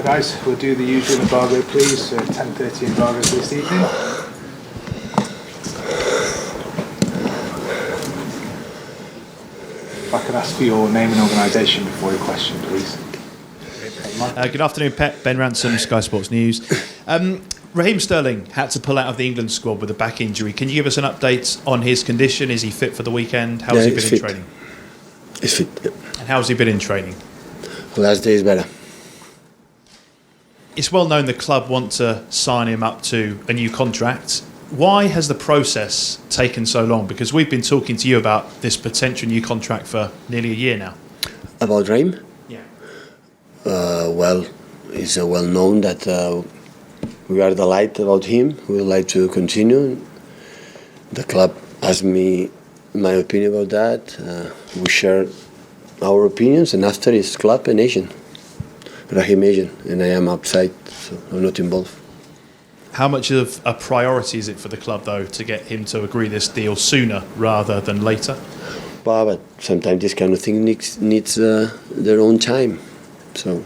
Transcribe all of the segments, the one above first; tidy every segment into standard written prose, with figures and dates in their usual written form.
Hi guys, we'll do the usual embargo please, so 10:30 embargo for this evening. If I could ask for your name and organisation before your question please. Good afternoon, Pep. Ben Ransom, Sky Sports News. Raheem Sterling had to pull out of the England squad with a back injury. Can you give us an update on his condition? Is he fit for the weekend? How has he been in training? He's fit, yeah. And how has he been in training? Last day is better. It's well known the club want to sign him up to a new contract. Why has the process taken so long? Because we've been talking to you about this potential new contract for nearly a year now. About Raheem? Yeah. Well, it's well known that we are delighted about him. We would like to continue. The club asked me my opinion about that. We share our opinions, and after it's club and agent. Raheem agent, and I am outside, so I'm not involved. How much of a priority is it for the club, though, to get him to agree this deal sooner rather than later? Well, but sometimes this kind of thing needs their own time. So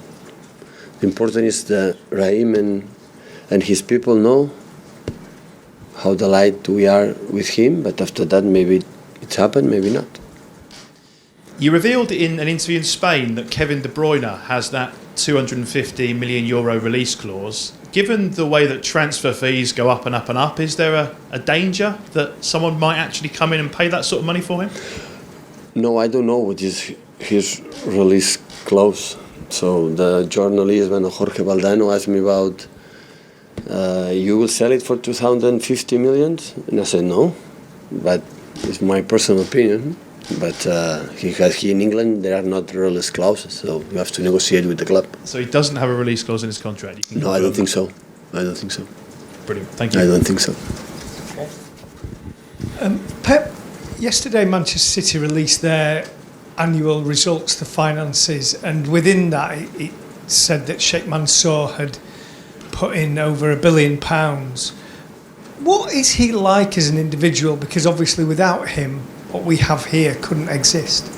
the important is that Raheem and his people know how delighted we are with him, but after that maybe it's happened, maybe not. You revealed in an interview in Spain that Kevin De Bruyne has that €250 million release clause. Given the way that transfer fees go up and up and up, is there a danger that someone might actually come in and pay that sort of money for him? No, I don't know what is his release clause. So the journalist, Jorge Valdano, asked me about, you will sell it for 250 million? And I said no, but it's my personal opinion. But here in England, there are not release clauses, so you have to negotiate with the club. So he doesn't have a release clause in his contract? No, I don't think so. Brilliant, thank you. I don't think so. Pep, yesterday Manchester City released their annual results, the finances, and within that it said that Sheikh Mansour had put in over £1 billion. What is he like as an individual? Because obviously without him, what we have here couldn't exist.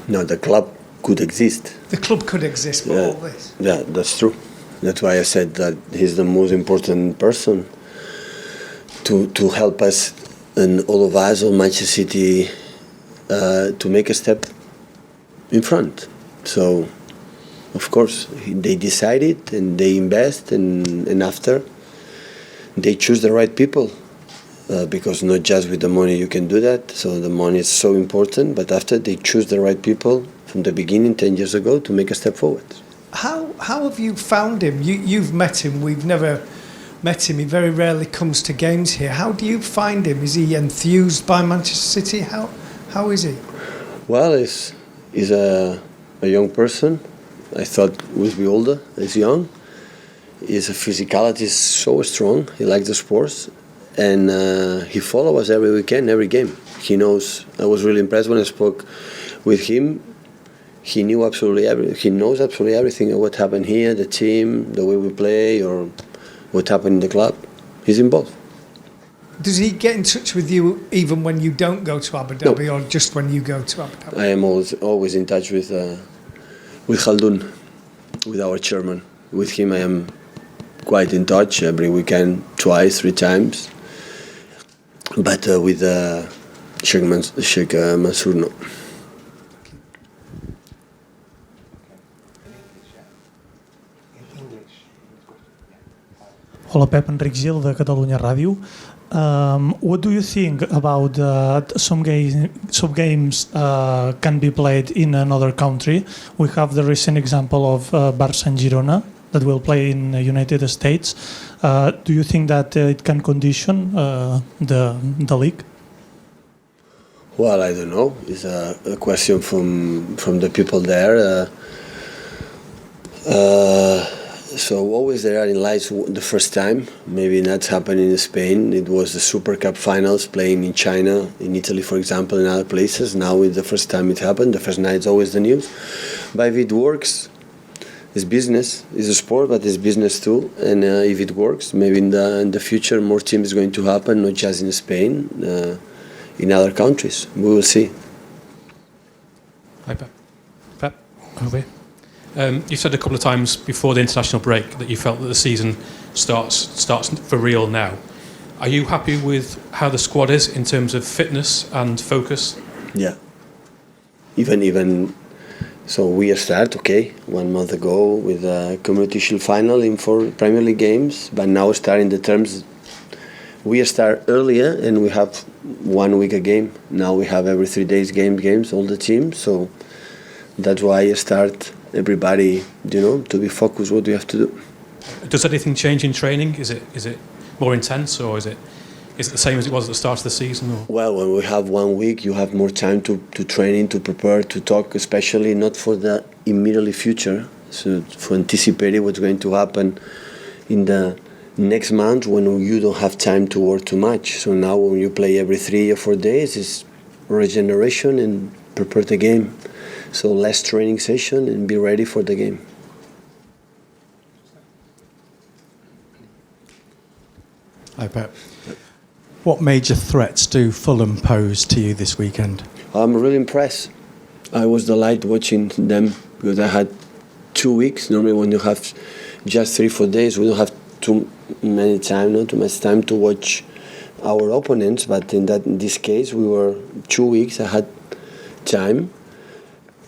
No, the club could exist. The club could exist for all this. Yeah, that's true. That's why I said that he's the most important person to help us and all of us on Manchester City to make a step in front. So, of course, they decided and they invest and after they choose the right people. Because not just with the money you can do that, so the money is so important, but after they choose the right people from the beginning 10 years ago to make a step forward. How have you found him? You've met him, we've never met him, he very rarely comes to games here. How do you find him? Is he enthused by Manchester City? How is he? Well, he's a young person. I thought he would be older, he's young. His physicality is so strong, he likes the sports. And he follows us every weekend, every game. He knows. I was really impressed when I spoke with him. He knew absolutely everything. He knows absolutely everything of what happened here, the team, the way we play, or what happened in the club. He's involved. Does he get in touch with you even when you don't go to Abu Dhabi, or just when you go to Abu Dhabi? I am always in touch with Khaldoon, with our chairman. With him, I am quite in touch every weekend, 2, 3 times. But with Sheikh Mansour, no. Hola, Pep, Enric Gil de Catalunya Ràdio. What do you think about some games can be played in another country? We have the recent example of Barça and Girona that will play in the United States. Do you think that it can condition the league? Well, I don't know. It's a question from the people there. So always there are in lights the first time. Maybe that's happening in Spain. It was the Super Cup finals playing in China, in Italy, for example, in other places. Now it's the first time it happened. The first night is always the news. But if it works, it's business. It's a sport, but it's business too. And if it works, maybe in the future more teams is going to happen, not just in Spain, in other countries. We will see. Hi, Pep. Pep, over here. You said a couple of times before the international break that you felt that the season starts for real now. Are you happy with how the squad is in terms of fitness and focus? Yeah. Even so, we start 1 month ago with a Community Shield final in 4 Premier League games, but now starting the terms, we start earlier and we have 1 week a game. Now we have every 3 days games, all the teams. So that's why I start everybody, to be focused what we have to do. Does anything change in training? Is it more intense, or is it the same as it was at the start of the season? Or? Well, when we have 1 week, you have more time to training, to prepare, to talk, especially not for the immediate future, so for anticipating what's going to happen in the next month when you don't have time to work too much. So now when you play every 3 or 4 days, it's regeneration and prepare the game. So less training session and be ready for the game. Hi, Pep. What major threats do Fulham pose to you this weekend? I'm really impressed. I was delighted watching them because I had 2 weeks. Normally when you have just 3-4 days, we don't have too much time to watch our opponents. But in this case, we were 2 weeks. I had time.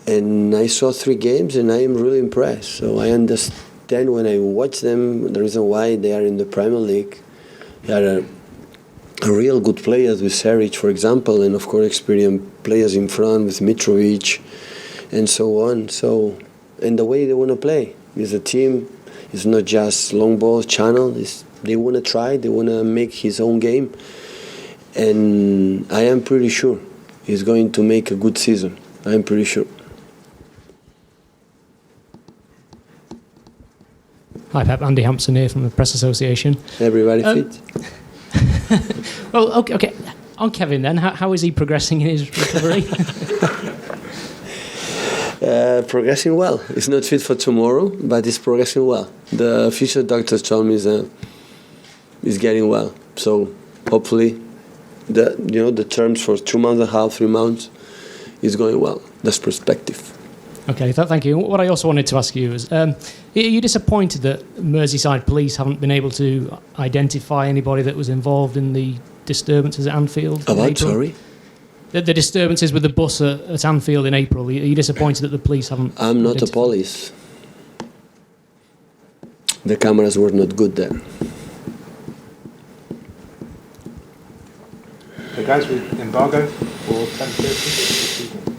And I saw 3 games and I am really impressed. So I understand when I watch them the reason why they are in the Premier League. They are a real good players with Seric, for example, and of course experienced players in front with Mitrovic and so on. So, and the way they want to play is a team. It's not just long ball channel. They want to try. They want to make his own game. And I am pretty sure he's going to make a good season. I am pretty sure. Hi Pep, Andy Hampson here from the Press Association. Everybody fit? Well, okay. On Kevin then, how is he progressing in his recovery? Progressing well. He's not fit for tomorrow, but he's progressing well. The physio doctors told me he's getting well. So hopefully, the terms for 2 months and a half, 3 months, is going well. That's perspective. Okay, thank you. What I also wanted to ask you is, are you disappointed that Merseyside police haven't been able to identify anybody that was involved in the disturbances at Anfield? Sorry? The disturbances with the bus at Anfield in April. Are you disappointed that the police haven't? I'm not a police. The cameras were not good there. The guys with embargo for 10:30.